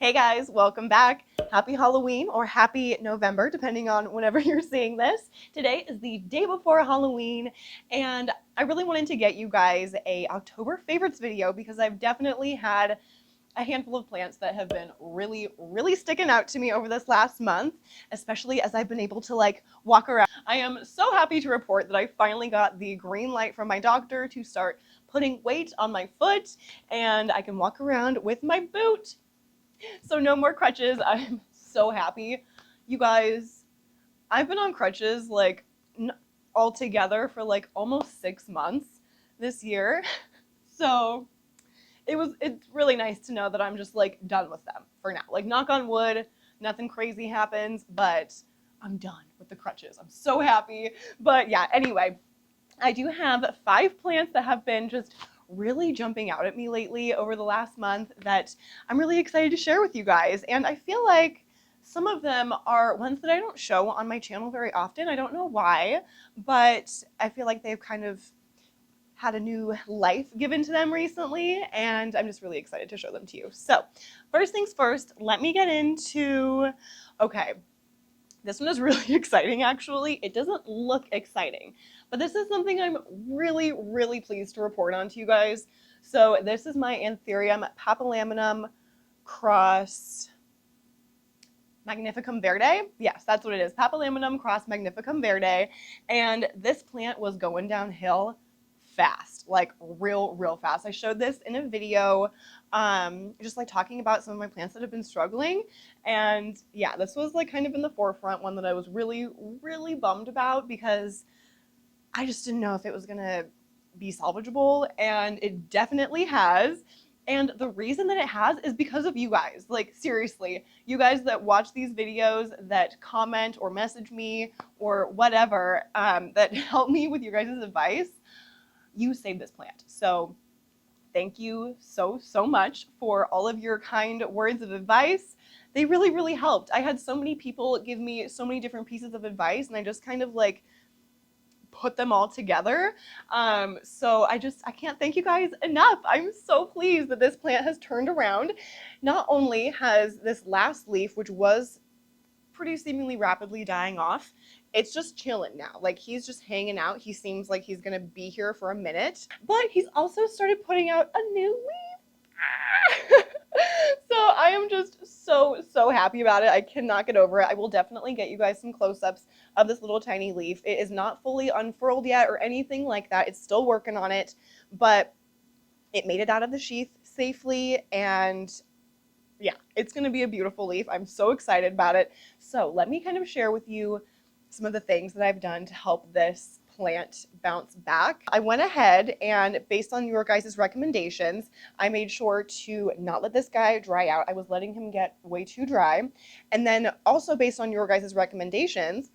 Hey guys, welcome back. Happy Halloween or happy November, depending on whenever you're seeing this. Today is the day before Halloween, and I really wanted to get you guys a October favorites video because I've definitely had a handful of plants that have been really sticking out to me over this last month, especially as I've been able to walk around. I am so happy to report that I finally got the green light from my doctor to start putting weight on my foot, and I can walk around with my boot. So no more crutches. I'm so happy. You guys, I've been on crutches altogether for almost 6 months this year. So it's really nice to know that I'm just done with them for now. Knock on wood, nothing crazy happens, but I'm done with the crutches. I'm so happy. But yeah, anyway, I do have 5 plants that have been just really jumping out at me lately over the last month that I'm really excited to share with you guys. And I feel like some of them are ones that I don't show on my channel very often. I don't know why, but I feel like they've kind of had a new life given to them recently, and I'm just really excited to show them to you. So first things first, let me get into, okay, this one is really exciting actually. It doesn't look exciting, but this is something I'm really pleased to report on to you guys. So this is my Anthurium papillium cross Magnificum Verde. Yes, that's what it is. Papillium cross Magnificum Verde. And this plant was going downhill fast, real fast. I showed this in a video, just talking about some of my plants that have been struggling. And yeah, this was kind of in the forefront, one that I was really bummed about because I just didn't know if it was gonna be salvageable, and it definitely has. And the reason that it has is because of you guys. Seriously, you guys that watch these videos, that comment or message me or whatever, that help me with your guys' advice, you saved this plant. So thank you so much for all of your kind words of advice. They really helped. I had so many people give me so many different pieces of advice, and I just kind of put them all together. So I can't thank you guys enough. I'm so pleased that this plant has turned around. Not only has this last leaf, which was pretty seemingly rapidly dying off, it's just chilling now. He's just hanging out. He seems like he's gonna be here for a minute, but he's also started putting out a new leaf. So I am just so happy about it. I cannot get over it. I will definitely get you guys some close-ups of this little tiny leaf. It is not fully unfurled yet or anything like that. It's still working on it, but it made it out of the sheath safely, and yeah, it's going to be a beautiful leaf. I'm so excited about it. So let me kind of share with you some of the things that I've done to help this plant bounce back. I went ahead and, based on your guys' recommendations, I made sure to not let this guy dry out. I was letting him get way too dry. And then also based on your guys' recommendations,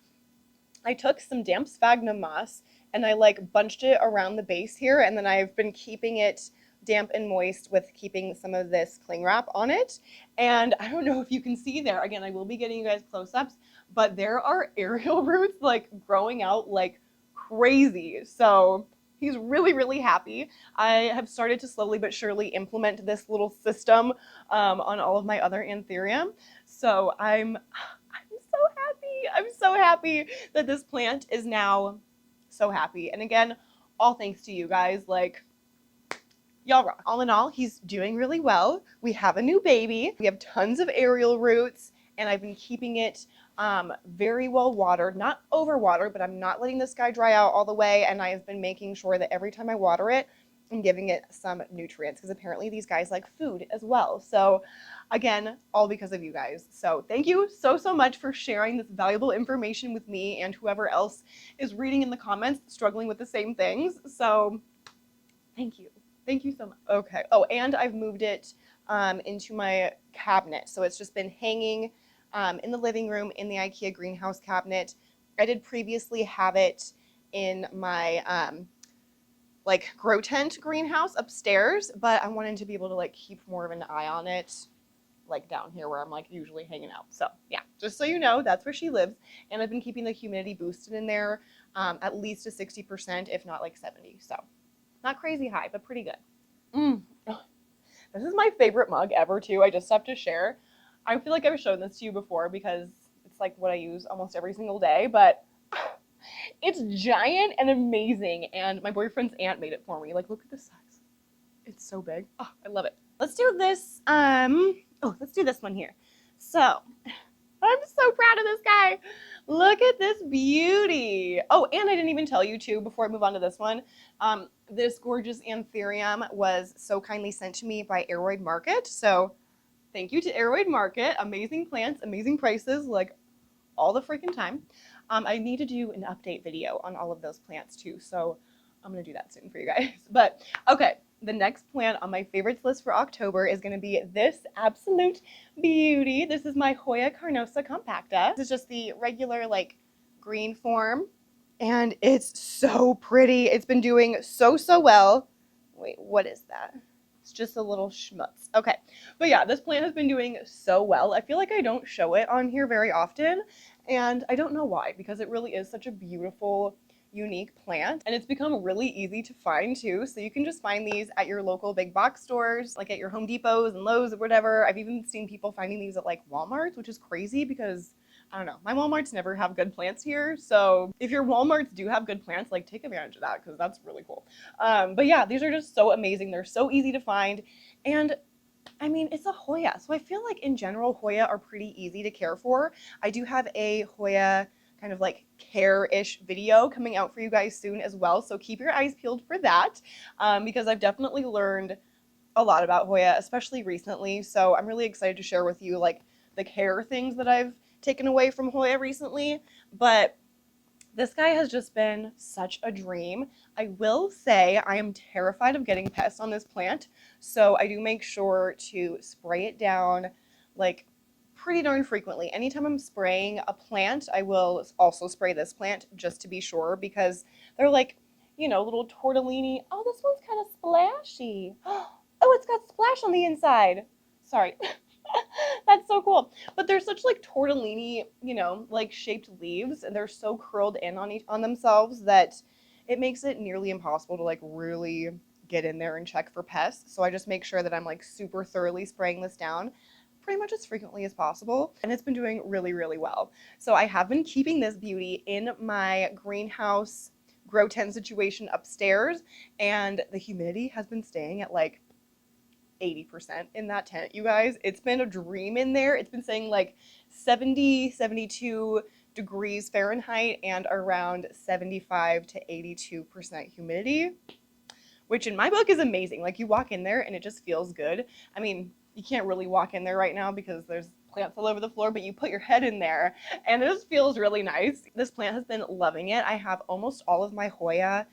I took some damp sphagnum moss and I bunched it around the base here, and then I've been keeping it damp and moist with keeping some of this cling wrap on it. And I don't know if you can see there, again, I will be getting you guys close-ups, but there are aerial roots growing out like crazy. So he's really happy. I have started to slowly but surely implement this little system on all of my other Anthurium. So I'm so happy that this plant is now so happy. And again, all thanks to you guys. Y'all rock. All in all, he's doing really well. We have a new baby. We have tons of aerial roots, and I've been keeping it very well watered, not over watered, but I'm not letting this guy dry out all the way. And I have been making sure that every time I water it, I'm giving it some nutrients, because apparently these guys like food as well. So again, all because of you guys. So thank you so much for sharing this valuable information with me and whoever else is reading in the comments struggling with the same things. So thank you. Thank you so much. Okay. Oh, and I've moved it into my cabinet. So it's just been hanging in the living room in the Ikea greenhouse cabinet. I did previously have it in my grow tent greenhouse upstairs, but I wanted to be able to keep more of an eye on it down here where I'm usually hanging out. So yeah, just so you know, that's where she lives. And I've been keeping the humidity boosted in there at least to 60%, if not 70. So not crazy high, but pretty good. This is my favorite mug ever too. I just have to share. I feel like I've shown this to you before because it's like what I use almost every single day, but it's giant and amazing. And my boyfriend's aunt made it for me. Like, look at the size. It's so big. Oh, I love it. Let's do this. Let's do this one here. So, I'm so proud of this guy. Look at this beauty. Oh, and I didn't even tell you too, before I move on to this one, this gorgeous Anthurium was so kindly sent to me by Aroid Market. So thank you to Aroid Market. Amazing plants, amazing prices, like all the freaking time. I need to do an update video on all of those plants too. So I'm going to do that soon for you guys. But okay, the next plant on my favorites list for October is going to be this absolute beauty. This is my Hoya carnosa compacta. This is just the regular like green form, and it's so pretty. It's been doing so well. Wait, what is that? It's just a little schmutz. Okay, but yeah, this plant has been doing so well. I feel like I don't show it on here very often, and I don't know why, because it really is such a beautiful, unique plant, and it's become really easy to find too. So you can just find these at your local big box stores, like at your Home Depots and Lowe's or whatever. I've even seen people finding these at like Walmart's, which is crazy because I don't know, my Walmarts never have good plants here. So if your Walmarts do have good plants, like take advantage of that because that's really cool. But yeah, these are just so amazing. They're so easy to find, and I mean, it's a Hoya. So I feel like in general, Hoya are pretty easy to care for. I do have a Hoya kind of like care-ish video coming out for you guys soon as well. So keep your eyes peeled for that, because I've definitely learned a lot about Hoya, especially recently. So I'm really excited to share with you like the care things that I've taken away from Hoya recently. But this guy has just been such a dream. I will say I am terrified of getting pests on this plant, so I do make sure to spray it down like pretty darn frequently. Anytime I'm spraying a plant, I will also spray this plant just to be sure, because they're like, you know, little tortellini. Oh, this one's kind of splashy. Oh, it's got splash on the inside. Sorry. That's so cool. But they're such like tortellini, you know, like shaped leaves, and they're so curled in on themselves that it makes it nearly impossible to like really get in there and check for pests. So I just make sure that I'm like super thoroughly spraying this down pretty much as frequently as possible, and it's been doing really well. So I have been keeping this beauty in my greenhouse grow tent situation upstairs, and the humidity has been staying at like 80% in that tent, you guys. It's been a dream in there. It's been saying like 70, 72 degrees Fahrenheit and around 75 to 82% humidity, which in my book is amazing. Like you walk in there and it just feels good. I mean, you can't really walk in there right now because there's plants all over the floor, but you put your head in there and it just feels really nice. This plant has been loving it. I have almost all of my Hoya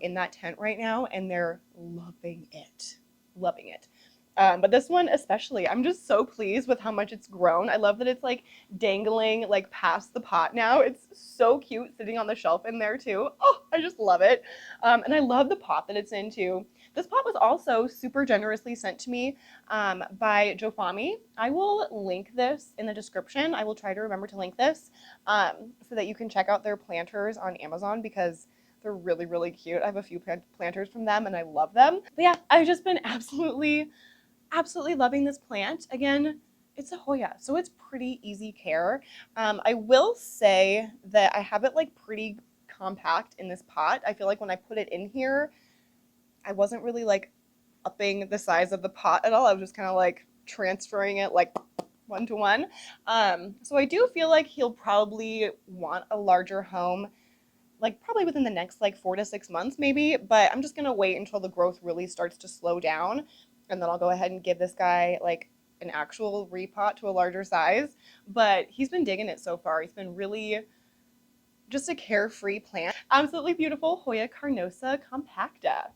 in that tent right now, and they're loving it. Loving it. But this one especially, I'm just so pleased with how much it's grown. I love that it's like dangling like past the pot now. It's so cute sitting on the shelf in there too. Oh, I just love it. And I love the pot that it's in too. This pot was also super generously sent to me by Joe Fami. I will link this in the description. I will try to remember to link this so that you can check out their planters on Amazon, because they're really cute. I have a few planters from them and I love them. But yeah, I've just been absolutely loving this plant. Again, it's a Hoya, so it's pretty easy care. I will say that I have it like pretty compact in this pot. I feel like when I put it in here, I wasn't really like upping the size of the pot at all. I was just kind of like transferring it like 1-to-1. So I do feel like he'll probably want a larger home, like probably within the next like 4 to 6 months maybe, but I'm just gonna wait until the growth really starts to slow down, and then I'll go ahead and give this guy like an actual repot to a larger size. But he's been digging it so far. He's been really just a carefree plant. Absolutely beautiful Hoya carnosa compacta.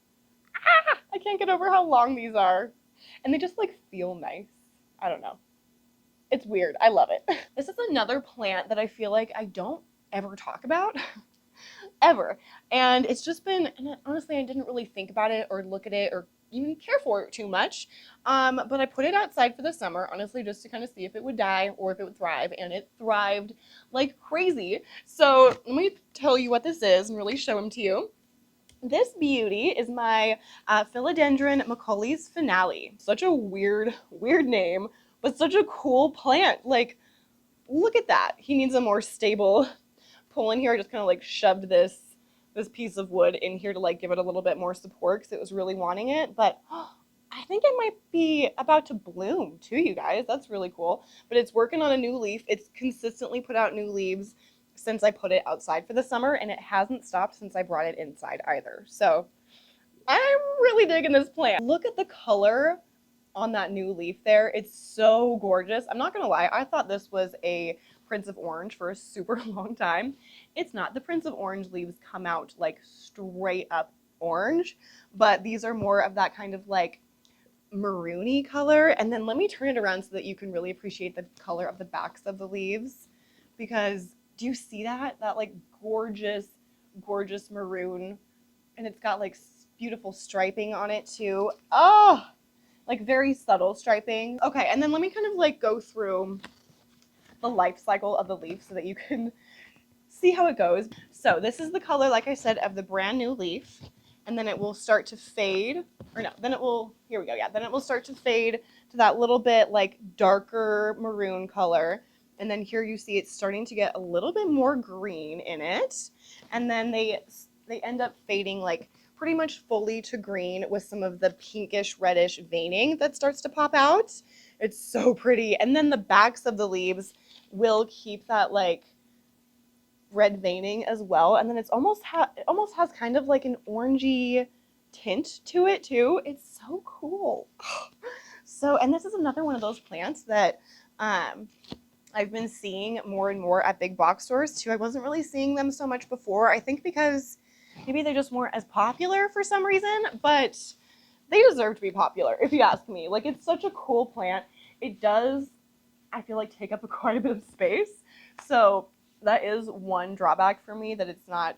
I can't get over how long these are, and they just like feel nice. I don't know. It's weird. I love it. This is another plant that I feel like I don't ever talk about. Ever. And it's just been, and honestly, I didn't really think about it or look at it or even care for it too much. But I put it outside for the summer, honestly, just to kind of see if it would die or if it would thrive, and it thrived like crazy. So let me tell you what this is and really show them to you. This beauty is my Philodendron McCauley's Finale. Such a weird name, but such a cool plant. Like, look at that. He needs a more stable pull in here. I just kind of like shoved this piece of wood in here to like give it a little bit more support because it was really wanting it. But I think it might be about to bloom too, you guys. That's really cool. But it's working on a new leaf. It's consistently put out new leaves since I put it outside for the summer, and it hasn't stopped since I brought it inside either. So I'm really digging this plant. Look at the color on that new leaf there. It's so gorgeous. I'm not gonna lie, I thought this was a Prince of Orange for a super long time. It's not. The Prince of Orange leaves come out like straight up orange, but these are more of that kind of like maroony color. And then let me turn it around so that you can really appreciate the color of the backs of the leaves, because do you see that? That like gorgeous, gorgeous maroon, and it's got like beautiful striping on it too. Oh, like very subtle striping. Okay, and then let me kind of like go through the life cycle of the leaf so that you can see how it goes. So this is the color, like I said, of the brand new leaf, and then it will start to fade, or no, then it will, here we go, yeah, then it will start to fade to that little bit like darker maroon color. And then here you see it's starting to get a little bit more green in it. And then they end up fading like pretty much fully to green with some of the pinkish reddish veining that starts to pop out. It's so pretty. And then the backs of the leaves will keep that like red veining as well. And then it almost has kind of like an orangey tint to it too. It's so cool. So, and this is another one of those plants that I've been seeing more and more at big box stores too. I wasn't really seeing them so much before. I think because maybe they just weren't as popular for some reason, but they deserve to be popular if you ask me. Like, it's such a cool plant. It does, I feel like, take up quite a bit of space. So that is one drawback for me, that it's not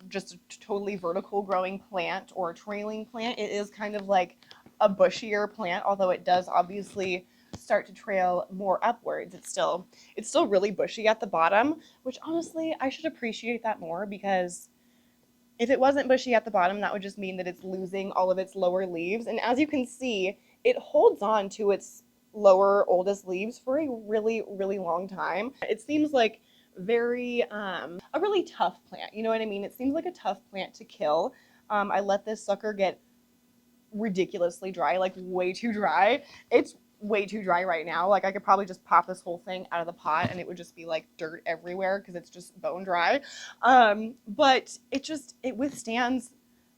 just a totally vertical growing plant or a trailing plant. It is kind of like a bushier plant, although it does obviously start to trail more upwards. It's still really bushy at the bottom, which honestly I should appreciate that more, because if it wasn't bushy at the bottom, that would just mean that it's losing all of its lower leaves. And as you can see, it holds on to its lower oldest leaves for a really, really long time. It seems like a really tough plant, you know what I mean? It seems like a tough plant to kill. I let this sucker get ridiculously dry, like way too dry. It's way too dry right now. Like, I could probably just pop this whole thing out of the pot and it would just be like dirt everywhere because it's just bone dry. But it withstands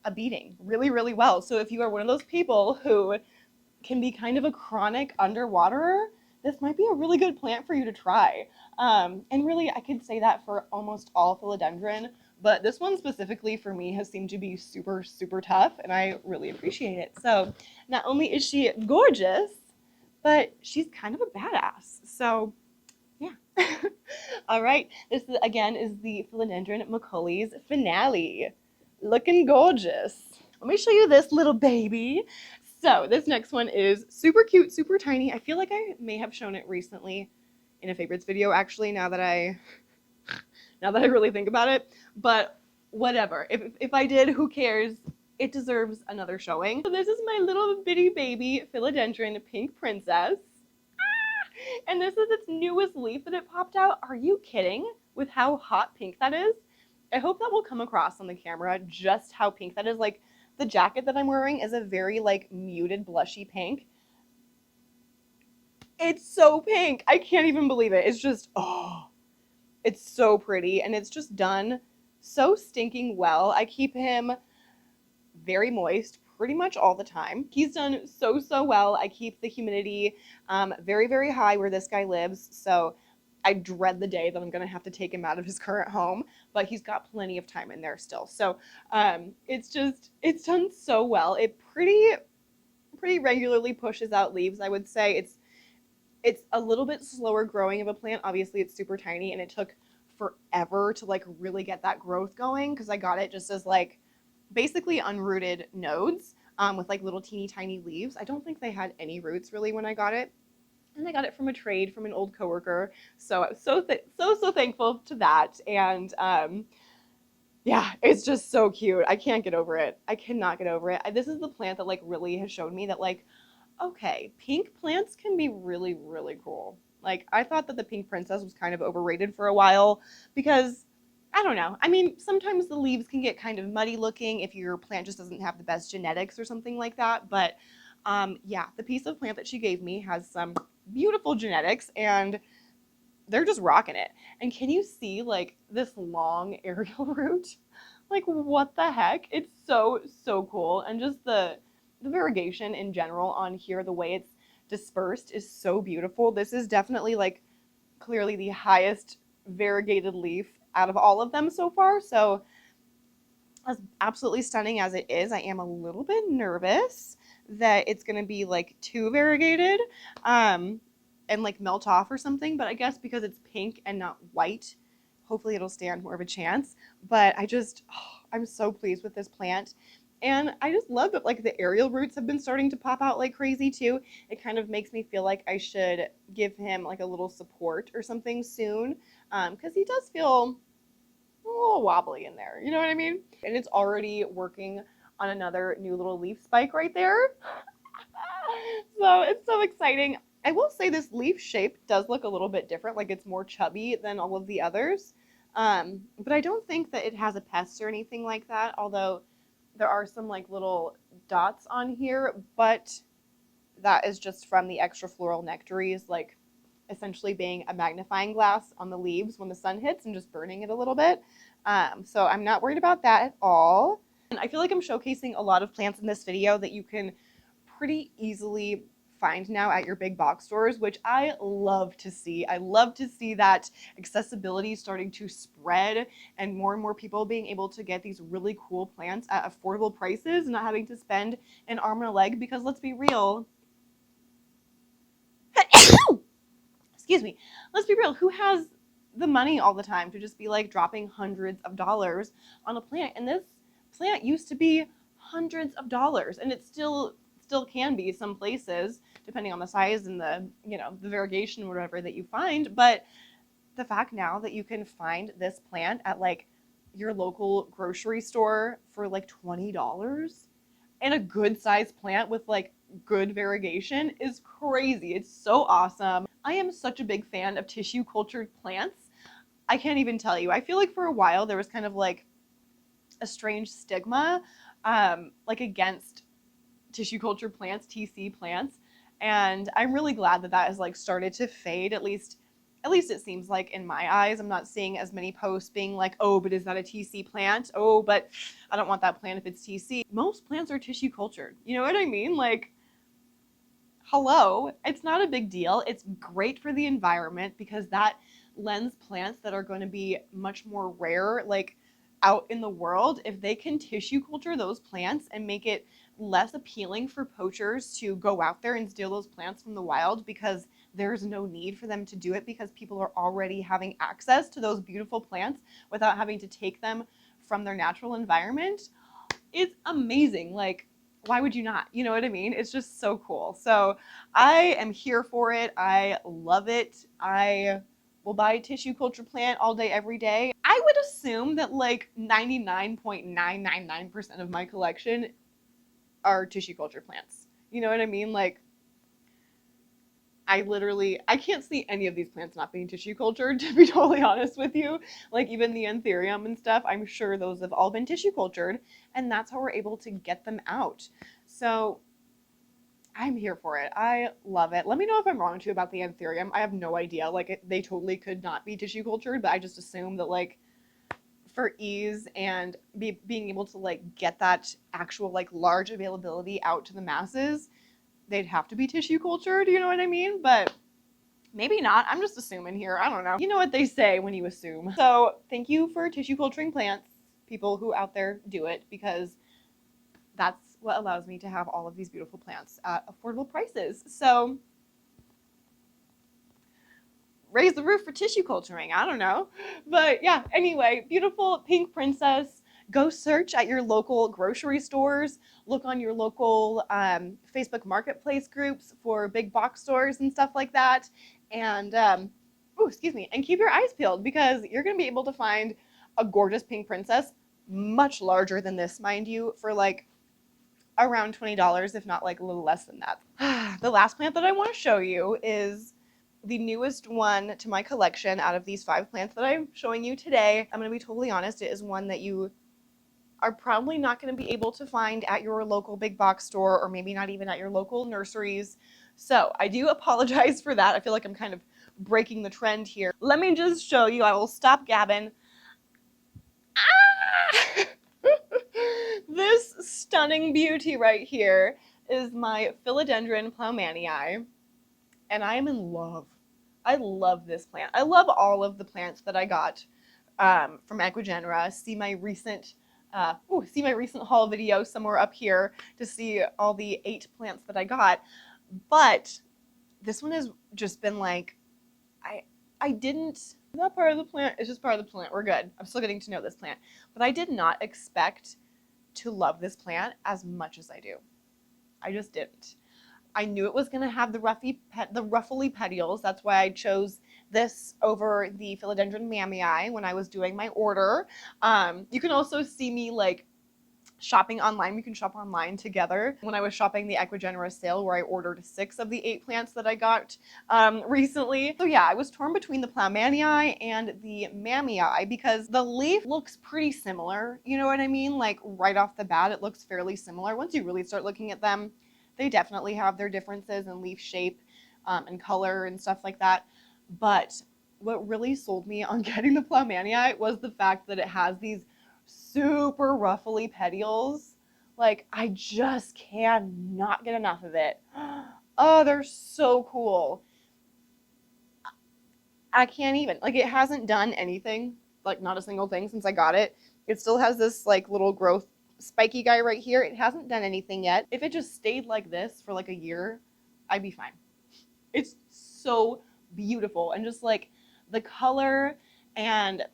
a beating really, really well. So if you are one of those people who can be kind of a chronic underwaterer, this might be a really good plant for you to try. And really, I could say that for almost all philodendron, but this one specifically for me has seemed to be super, super tough, and I really appreciate it. So not only is she gorgeous, but she's kind of a badass. So yeah. All right, this again is the Philodendron McCauley's finale. Looking gorgeous. Let me show you this little baby. So this next one is super cute, super tiny. I feel like I may have shown it recently in a favorites video, actually, now that I really think about it. But whatever. If I did, who cares? It deserves another showing. So this is my little bitty baby Philodendron Pink Princess. And this is its newest leaf that it popped out. Are you kidding with how hot pink that is? I hope that will come across on the camera just how pink that is. Like, the jacket that I'm wearing is a very like muted blushy pink. It's so pink. I can't even believe it. It's just, oh, it's so pretty, and it's just done so stinking well. I keep him very moist pretty much all the time. He's done so well. I keep the humidity very, very high where this guy lives, so I dread the day that I'm gonna have to take him out of his current home, but he's got plenty of time in there still. So it's done so well. It pretty regularly pushes out leaves, I would say. It's a little bit slower growing of a plant. Obviously, it's super tiny, and it took forever to like really get that growth going, because I got it just as like basically unrooted nodes with like little teeny tiny leaves. I don't think they had any roots really when I got it. And I got it from a trade from an old coworker. So I was so thankful to that. And yeah, it's just so cute. I can't get over it. I cannot get over it. This is the plant that like really has shown me that like, okay, pink plants can be really, really cool. Like, I thought that the pink princess was kind of overrated for a while because, I don't know. I mean, sometimes the leaves can get kind of muddy looking if your plant just doesn't have the best genetics or something like that. But yeah, the piece of plant that she gave me has some beautiful genetics and they're just rocking it. And can you see like this long aerial root? Like what the heck? It's so so cool. And just the variegation in general on here, the way it's dispersed is so beautiful. This is definitely like clearly the highest variegated leaf out of all of them so far. So as absolutely stunning as it is, I am a little bit nervous that it's going to be like too variegated and like melt off or something. But I guess because it's pink and not white, hopefully it'll stand more of a chance. But I'm so pleased with this plant. And I just love that like the aerial roots have been starting to pop out like crazy too. It kind of makes me feel like I should give him like a little support or something soon because he does feel a little wobbly in there. You know what I mean? And it's already working on another new little leaf spike right there. So it's so exciting. I will say this leaf shape does look a little bit different, like it's more chubby than all of the others. But I don't think that it has a pest or anything like that, although there are some like little dots on here, but that is just from the extra floral nectaries, like essentially being a magnifying glass on the leaves when the sun hits and just burning it a little bit. So I'm not worried about that at all. And I feel like I'm showcasing a lot of plants in this video that you can pretty easily find now at your big box stores, which I love to see. I love to see that accessibility starting to spread and more people being able to get these really cool plants at affordable prices and not having to spend an arm and a leg because let's be real, excuse me, let's be real, who has the money all the time to just be like dropping hundreds of dollars on a plant? And this plant used to be hundreds of dollars and it still can be some places depending on the size and the, you know, the variegation or whatever that you find. But the fact now that you can find this plant at like your local grocery store for like $20 and a good sized plant with like good variegation is crazy. It's so awesome. I am such a big fan of tissue cultured plants. I can't even tell you. I feel like for a while there was kind of like a strange stigma like against tissue cultured plants, TC plants, and I'm really glad that that has like started to fade, at least it seems like in my eyes. I'm not seeing as many posts being like, oh, but is that a TC plant? Oh, but I don't want that plant if it's TC. Most plants are tissue cultured. You know what I mean? Like, hello, it's not a big deal. It's great for the environment because that lends plants that are going to be much more rare, like out in the world, if they can tissue culture those plants and make it less appealing for poachers to go out there and steal those plants from the wild because there's no need for them to do it because people are already having access to those beautiful plants without having to take them from their natural environment. It's amazing. Like, why would you not? You know what I mean? It's just so cool. So I am here for it. I love it. I will buy a tissue culture plant all day, every day. I would assume that like 99.999% of my collection are tissue culture plants. You know what I mean? Like, I can't see any of these plants not being tissue cultured, to be totally honest with you. Like even the Anthurium and stuff, I'm sure those have all been tissue cultured, and that's how we're able to get them out. So I'm here for it. I love it. Let me know if I'm wrong too about the Anthurium. I have no idea. Like they totally could not be tissue cultured, but I just assume that like for ease and being able to like get that actual like large availability out to the masses, they'd have to be tissue cultured, you know what I mean? But maybe not. I'm just assuming here. I don't know. You know what they say when you assume. So thank you for tissue culturing plants, people who out there do it, because that's what allows me to have all of these beautiful plants at affordable prices. So raise the roof for tissue culturing. I don't know. But yeah, anyway, beautiful pink princess. Go search at your local grocery stores. Look on your local Facebook marketplace groups for big box stores and stuff like that. And, oh, excuse me, and keep your eyes peeled because you're going to be able to find a gorgeous pink princess, much larger than this, mind you, for like around $20, if not like a little less than that. The last plant that I want to show you is the newest one to my collection out of these 5 plants that I'm showing you today. I'm going to be totally honest, it is one that you are probably not going to be able to find at your local big box store, or maybe not even at your local nurseries. So I do apologize for that. I feel like I'm kind of breaking the trend here. Let me just show you. I will stop gabbing. Ah! This stunning beauty right here is my Philodendron plowmanii, and I am in love. I love this plant. I love all of the plants that I got from Equigenera. See my recent haul video somewhere up here to see all the 8 plants that I got. But this one has just been like, I didn't, not part of the plant, it's just part of the plant. We're good. I'm still getting to know this plant. But I did not expect to love this plant as much as I do. I just didn't. I knew it was going to have the ruffly petioles. That's why I chose this over the Philodendron Mammoth when I was doing my order. You can also see me like shopping online. We can shop online together. When I was shopping the Equigenera sale where I ordered 6 of the 8 plants that I got recently. So yeah, I was torn between the plowmanii and the mammoth because the leaf looks pretty similar. You know what I mean? Like right off the bat, it looks fairly similar. Once you really start looking at them, they definitely have their differences in leaf shape and color and stuff like that. But what really sold me on getting the plowmanii was the fact that it has these super ruffly petioles. Like, I just cannot get enough of it. Oh, they're so cool. I can't even. Like, it hasn't done anything, like not a single thing since I got it. It still has this like little growth spiky guy right here. It hasn't done anything yet. If it just stayed like this for like a year, I'd be fine. It's so beautiful, and just like the color and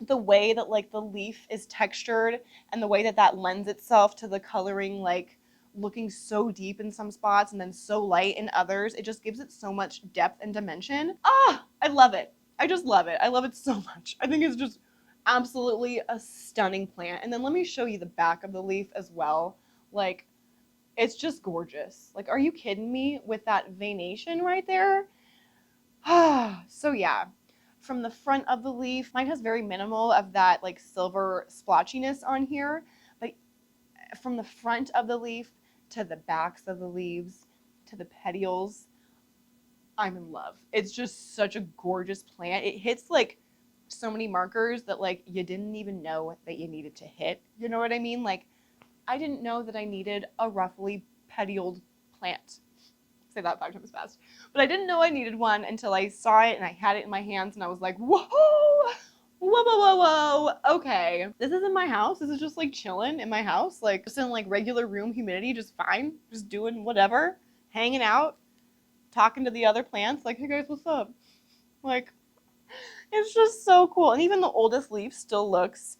the way that like the leaf is textured and the way that that lends itself to the coloring, like looking so deep in some spots and then so light in others, it just gives it so much depth and dimension. Ah, I love it. I just love it. I love it so much. I think it's just absolutely a stunning plant. And then let me show you the back of the leaf as well. Like, it's just gorgeous. Like, are you kidding me with that veination right there? So yeah, from the front of the leaf, mine has very minimal of that like silver splotchiness on here, but from the front of the leaf to the backs of the leaves to the petioles, I'm in love. It's just such a gorgeous plant. It hits like so many markers that like you didn't even know that you needed to hit. You know what I mean? Like, I didn't know that I needed a roughly petioled plant. Say that 5 times fast. But I didn't know I needed one until I saw it and I had it in my hands and I was like, whoa, whoa, whoa, whoa, whoa. Okay, this is in my house. This is just like chilling in my house, like just in like regular room humidity, just fine, just doing whatever, hanging out, talking to the other plants, like, hey guys, what's up? Like, it's just so cool. And even the oldest leaf still looks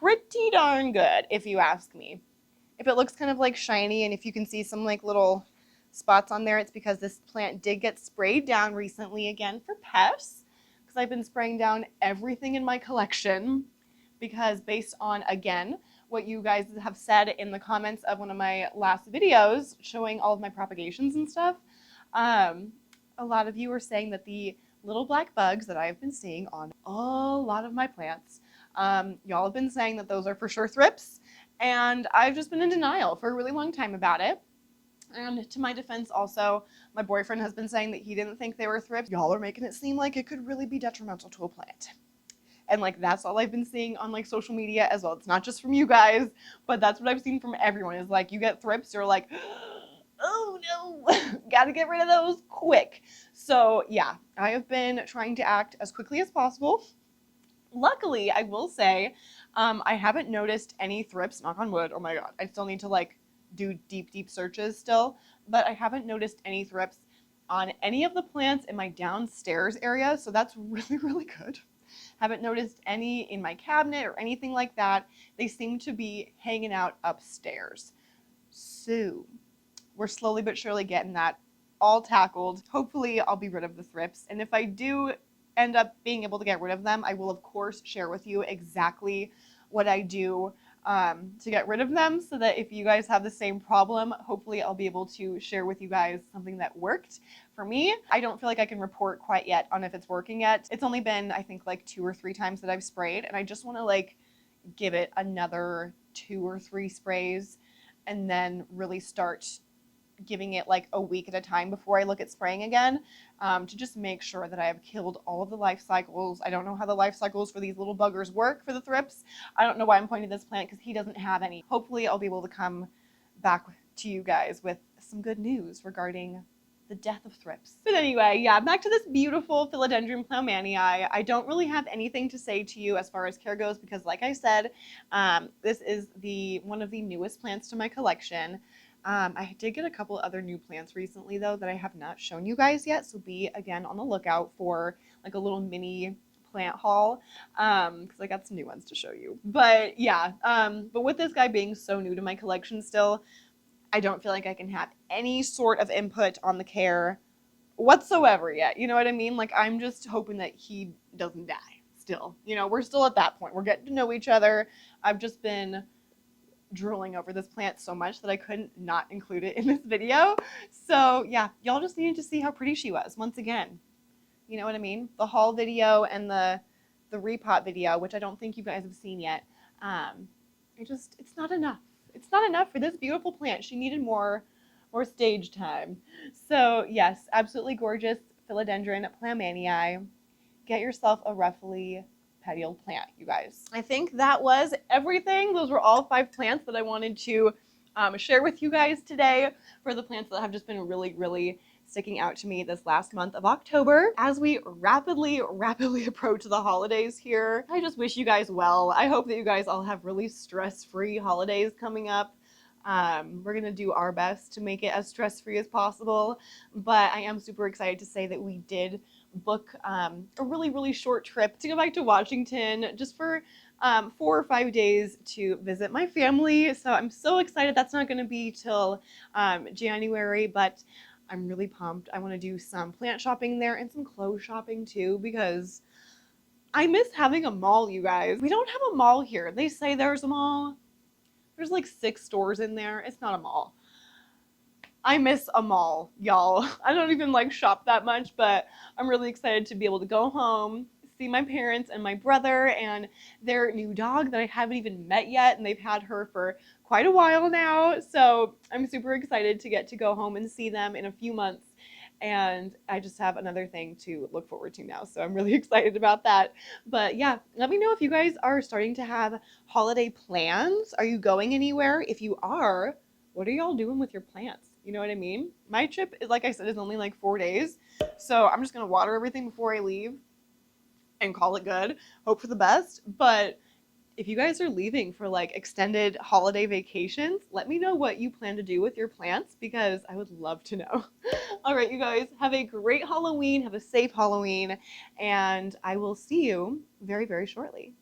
pretty darn good, if you ask me. If it looks kind of like shiny and if you can see some like little spots on there, it's because this plant did get sprayed down recently again for pests, because I've been spraying down everything in my collection, because based on, again, what you guys have said in the comments of one of my last videos showing all of my propagations and stuff, a lot of you are saying that the little black bugs that I've been seeing on a lot of my plants, y'all have been saying that those are for sure thrips, and I've just been in denial for a really long time about it. And to my defense also, my boyfriend has been saying that he didn't think they were thrips. Y'all are making it seem like it could really be detrimental to a plant. And like, that's all I've been seeing on like social media as well. It's not just from you guys, but that's what I've seen from everyone, is like, you get thrips, you're like, oh no, gotta get rid of those quick. So yeah, I have been trying to act as quickly as possible. Luckily, I will say, I haven't noticed any thrips, knock on wood. Oh my God, I still need to like do deep searches still, but I haven't noticed any thrips on any of the plants in my downstairs area, so that's really, really good. Haven't noticed any in my cabinet or anything like that. They seem to be hanging out upstairs. So we're slowly but surely getting that all tackled. Hopefully I'll be rid of the thrips, and if I do end up being able to get rid of them, I will of course share with you exactly what I do to get rid of them, so that if you guys have the same problem, hopefully I'll be able to share with you guys something that worked for me. I don't feel like I can report quite yet on if it's working yet. It's only been, I think, like 2 or 3 times that I've sprayed, and I just want to like give it another 2 or 3 sprays and then really start giving it like a week at a time before I look at spraying again, to just make sure that I have killed all of the life cycles. I don't know how the life cycles for these little buggers work for the thrips. I don't know why I'm pointing to this plant because he doesn't have any. Hopefully I'll be able to come back to you guys with some good news regarding the death of thrips. But anyway, yeah, back to this beautiful Philodendron plowmanii. I don't really have anything to say to you as far as care goes because, like I said, this is one of the newest plants to my collection. I did get a couple other new plants recently though that I have not shown you guys yet, so be again on the lookout for like a little mini plant haul, because I got some new ones to show you. But yeah, but with this guy being so new to my collection still, I don't feel like I can have any sort of input on the care whatsoever yet. You know what I mean? Like, I'm just hoping that he doesn't die still. You know, we're still at that point. We're getting to know each other. I've just been drooling over this plant so much that I couldn't not include it in this video. So yeah, y'all just needed to see how pretty she was once again. You know what I mean? The haul video and the repot video, which I don't think you guys have seen yet. It's not enough. It's not enough for this beautiful plant. She needed more stage time. So yes, absolutely gorgeous Philodendron plowmanii. Get yourself a roughly petioled plant, you guys. I think that was everything. Those were all 5 plants that I wanted to share with you guys today for the plants that have just been really, really sticking out to me this last month of October. As we rapidly approach the holidays here, I just wish you guys well. I hope that you guys all have really stress-free holidays coming up. We're gonna do our best to make it as stress-free as possible, but I am super excited to say that we did book a really, really short trip to go back to Washington just for 4 or 5 days to visit my family. So I'm so excited. That's not going to be till January, but I'm really pumped. I want to do some plant shopping there and some clothes shopping too, because I miss having a mall, you guys. We don't have a mall here. They say there's a mall. There's like 6 stores in there. It's not a mall. I miss a mall, y'all. I don't even like shop that much, but I'm really excited to be able to go home, see my parents and my brother and their new dog that I haven't even met yet, and they've had her for quite a while now. So I'm super excited to get to go home and see them in a few months. And I just have another thing to look forward to now. So I'm really excited about that. But yeah, let me know if you guys are starting to have holiday plans. Are you going anywhere? If you are, what are y'all doing with your plants? You know what I mean? My trip, like I said, is only like 4 days. So I'm just going to water everything before I leave and call it good. Hope for the best. But if you guys are leaving for like extended holiday vacations, let me know what you plan to do with your plants because I would love to know. All right, you guys, have a great Halloween. Have a safe Halloween. And I will see you very, very shortly.